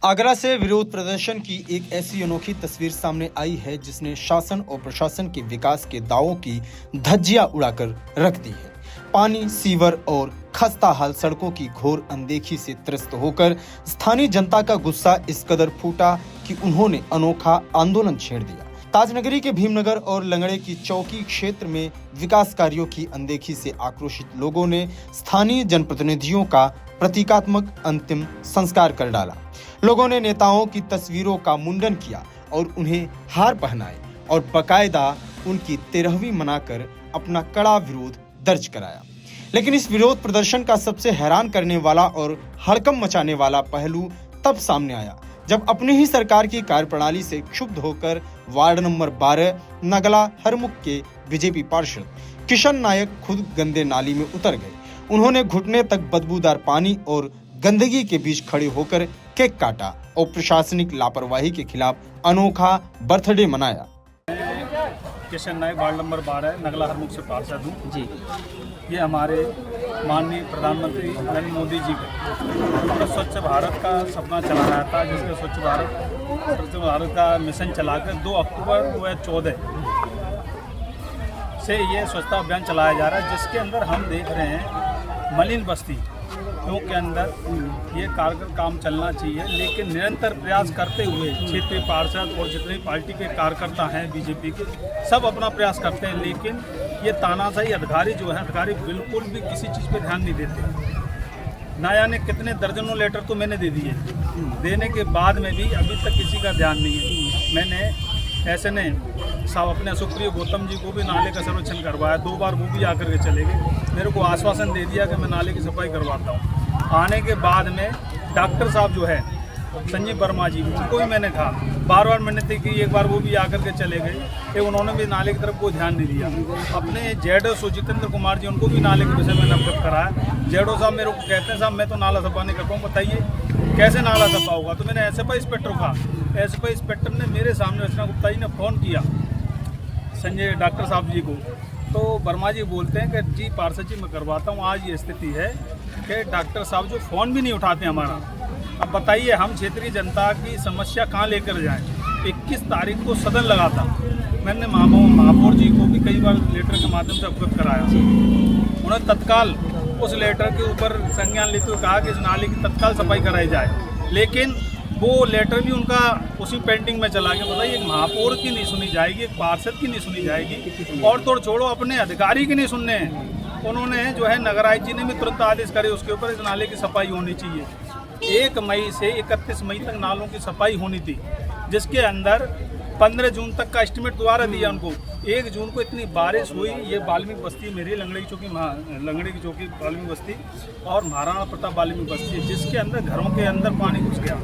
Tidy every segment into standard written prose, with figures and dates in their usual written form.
आगरा से विरोध प्रदर्शन की एक ऐसी अनोखी तस्वीर सामने आई है जिसने शासन और प्रशासन के विकास के दावों की धज्जियां उड़ाकर रख दी है। पानी, सीवर और खस्ता हाल सड़कों की घोर अनदेखी से त्रस्त होकर स्थानीय जनता का गुस्सा इस कदर फूटा कि उन्होंने अनोखा आंदोलन छेड़ दिया। ताजनगरी के भीमनगर और लंगड़े की चौकी क्षेत्र में विकास कार्यों की अनदेखी से आक्रोशित लोगों ने स्थानीय जनप्रतिनिधियों का प्रतीकात्मक अंतिम संस्कार कर डाला। लोगों ने नेताओं की तस्वीरों का मुंडन किया और उन्हें हार पहनाए और बकायदा उनकी 13वीं मनाकर अपना कड़ा विरोध दर्ज कराया। लेकिन इस विरोध प्रदर्शन का सबसे हैरान करने वाला और हड़कंप मचाने वाला पहलू तब सामने आया जब अपनी ही सरकार की कार्यप्रणाली से क्षुब्ध होकर वार्ड नंबर 12 नगला हरमुख के बीजेपी पार्षद किशन नायक खुद गंदे नाली में उतर गए। उन्होंने घुटने तक बदबूदार पानी और गंदगी के बीच खड़े होकर केक काटा और प्रशासनिक लापरवाही के खिलाफ अनोखा बर्थडे मनाया। किशन नायक वार्ड नंबर 12 नगला हरमुख से पार्षद हूँ जी। ये हमारे माननीय प्रधानमंत्री नरेंद्र मोदी जी का स्वच्छ भारत का सपना चला रहा था, जिसका स्वच्छ भारत का मिशन चलाकर 2 अक्टूबर 2014 से ये स्वच्छता अभियान चलाया जा रहा है, जिसके अंदर हम देख रहे हैं मलिन बस्ती के अंदर ये कारगर काम चलना चाहिए। लेकिन निरंतर प्रयास करते हुए क्षेत्रीय पार्षद और जितने पार्टी के कार्यकर्ता हैं बीजेपी के, सब अपना प्रयास करते हैं, लेकिन ये तानाशाही अधिकारी जो है, अधिकारी बिल्कुल भी किसी चीज़ पे ध्यान नहीं देते। ना जाने कितने दर्जनों लेटर तो मैंने दे दिए, देने के बाद में भी अभी तक किसी का ध्यान नहीं है। मैंने ऐसे ने साहब अपने सुप्रिय गौतम जी को भी नाले का सर्वेक्षण करवाया, 2 बार वो भी आकर के चले गए। मेरे को आश्वासन दे दिया कि मैं नाले की सफाई करवाता हूँ। आने के बाद में डॉक्टर साहब जो है संजीव वर्मा जी, उनको भी मैंने कहा, बार मिन्नतें की, एक बार वो भी आकर के चले गए कि उन्होंने भी नाले की तरफ कोई ध्यान नहीं दिया। अपने जेडो सुजितेंद्र कुमार जी, उनको भी नाले के विषय में अवगत कराया। जेडो साहब मेरे को कहते हैं, साहब मैं तो नाला सफा नहीं कर पाऊँ, बताइए कैसे नाला सफा होगा। तो मैंने एसएफआई इंस्पेक्टर को कहा, एसएफआई इंस्पेक्टर ने मेरे सामने रचना गुप्ता जी ने फ़ोन किया संजय डॉक्टर साहब जी को, तो वर्मा जी बोलते हैं कि जी पार्षद जी मैं करवाता हूँ। आज ये स्थिति है कि डॉक्टर साहब जो फ़ोन भी नहीं उठाते हमारा। अब बताइए हम क्षेत्रीय जनता की समस्या कहाँ लेकर जाएं। 21 तारीख को सदन लगा था, मैंने महापौर जी को भी कई बार लेटर के माध्यम से अवगत कराया। उन्होंने तत्काल उस लेटर के ऊपर संज्ञान लेते हुए कहा कि इस नाले की तत्काल सफाई कराई जाए, लेकिन वो लेटर भी उनका उसी पेंडिंग में चला गया। बताइए, एक महापौर की नहीं सुनी जाएगी, एक पार्षद की नहीं सुनी जाएगी, और तो छोड़ो अपने अधिकारी की नहीं सुनने हैं। उन्होंने जो है नगर आयुक्त जी ने भी तुरंत आदेश करे उसके ऊपर इस नाले की सफाई होनी चाहिए। 1 मई से 31 मई तक नालों की सफाई होनी थी, जिसके अंदर 15 जून तक का एस्टिमेट दोबारा दिया उनको। 1 जून को इतनी बारिश हुई, ये वाल्मीकि बस्ती मेरी लंगड़े की चौकी वाल्मीकि बस्ती और महाराणा प्रताप वाल्मीकि बस्ती, जिसके अंदर घरों के अंदर पानी घुस गया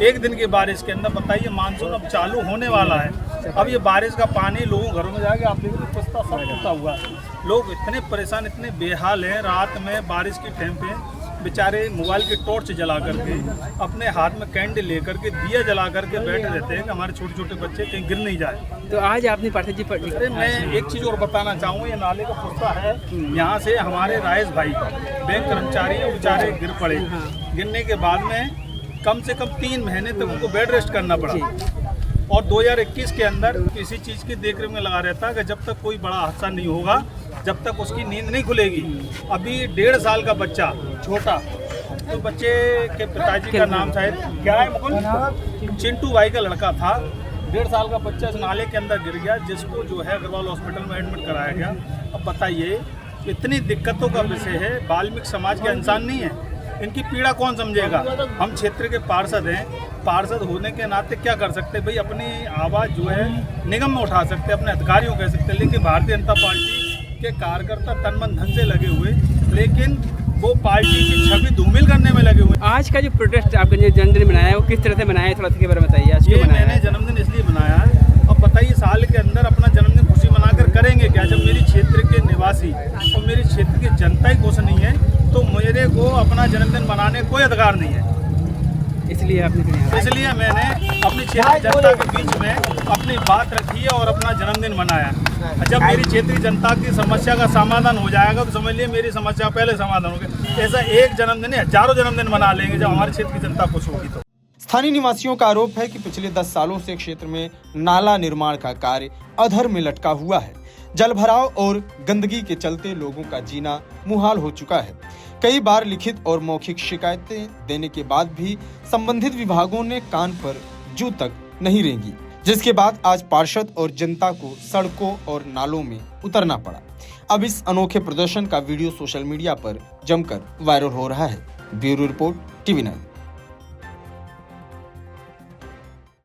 1 दिन की बारिश के अंदर। बताइए, मानसून अब चालू होने वाला है, अब ये बारिश का पानी लोगों घरों में जाके आप देखो पुस्ता सब टूटा हुआ है। लोग इतने परेशान, इतने बेहाल हैं। रात में बारिश के टाइम पे बेचारे मोबाइल की टॉर्च जला करके, अपने हाथ में कैंडल लेकर के, दिया जला करके बैठे रहते हैं कि हमारे छोटे छोटे बच्चे कहीं गिर नहीं जाए। तो आज आपने पार्षद जी पर मैं एक चीज़ और बताना चाहूँ, ये नाले का पुस्ता है, यहाँ से हमारे राजेश भाई बैंक कर्मचारी बेचारे गिर पड़े। गिरने के बाद में कम से कम 3 महीने तक उनको बेड रेस्ट करना पड़ा, और 2021 के अंदर किसी चीज़ की देखरेख में लगा रहता है कि जब तक कोई बड़ा हादसा नहीं होगा, जब तक उसकी नींद नहीं खुलेगी। अभी 1.5 साल का बच्चा छोटा, तो बच्चे के पिताजी का नाम शायद क्या है मुकुल, चिंटू भाई का लड़का था। 1.5 साल का बच्चा इस नाले के अंदर गिर गया, जिसको जो है अग्रवाल हॉस्पिटल में एडमिट कराया गया। अब बताइए, इतनी दिक्कतों का विषय है, वाल्मीकि समाज के इंसान नहीं है, इनकी पीड़ा कौन समझेगा। हम क्षेत्र के पार्षद हैं, पार्षद होने के नाते क्या कर सकते हैं भाई, अपनी आवाज़ जो है निगम में उठा सकते हैं, अपने अधिकारियों कह सकते हैं, लेकिन भारतीय जनता पार्टी के कार्यकर्ता तन मन धन से लगे हुए, लेकिन वो पार्टी की छवि धूमिल करने में लगे हुए। आज का जो प्रोटेस्ट आपने जो जन्मदिन मनाया है वो किस तरह से मनाया है, थोड़ा सा के बारे में बताइए। ये मैंने जन्मदिन इसलिए मनाया है, अब बताइए साल के अंदर अपना जन्मदिन खुशी मनाकर करेंगे क्या, जब मेरी क्षेत्र के निवासी और मेरी क्षेत्र की जनता ही खुश नहीं है, तो मेरे को अपना जन्मदिन मनाने कोई अधिकार नहीं है। इसलिए मैंने अपनी क्षेत्रीय जनता के बीच में अपनी बात रखी है और अपना जन्मदिन मनाया। जब मेरी क्षेत्रीय जनता की समस्या का समाधान हो जाएगा तो समझ लिए मेरी समस्या पहले समाधान हो गया। ऐसा एक जन्मदिन नहीं, हजारों जन्मदिन मना लेंगे जब हमारे क्षेत्र की जनता खुश होगी तो। स्थानीय निवासियों का आरोप है कि पिछले 10 सालों से क्षेत्र में नाला निर्माण का कार्य अधर में लटका हुआ है। जलभराव और गंदगी के चलते लोगों का जीना मुहाल हो चुका है। कई बार लिखित और मौखिक शिकायतें देने के बाद भी संबंधित विभागों ने कान पर जू तक नहीं रेंगी, जिसके बाद आज पार्षद और जनता को सड़कों और नालों में उतरना पड़ा। अब इस अनोखे प्रदर्शन का वीडियो सोशल मीडिया पर जमकर वायरल हो रहा है। Bureau report, TV9।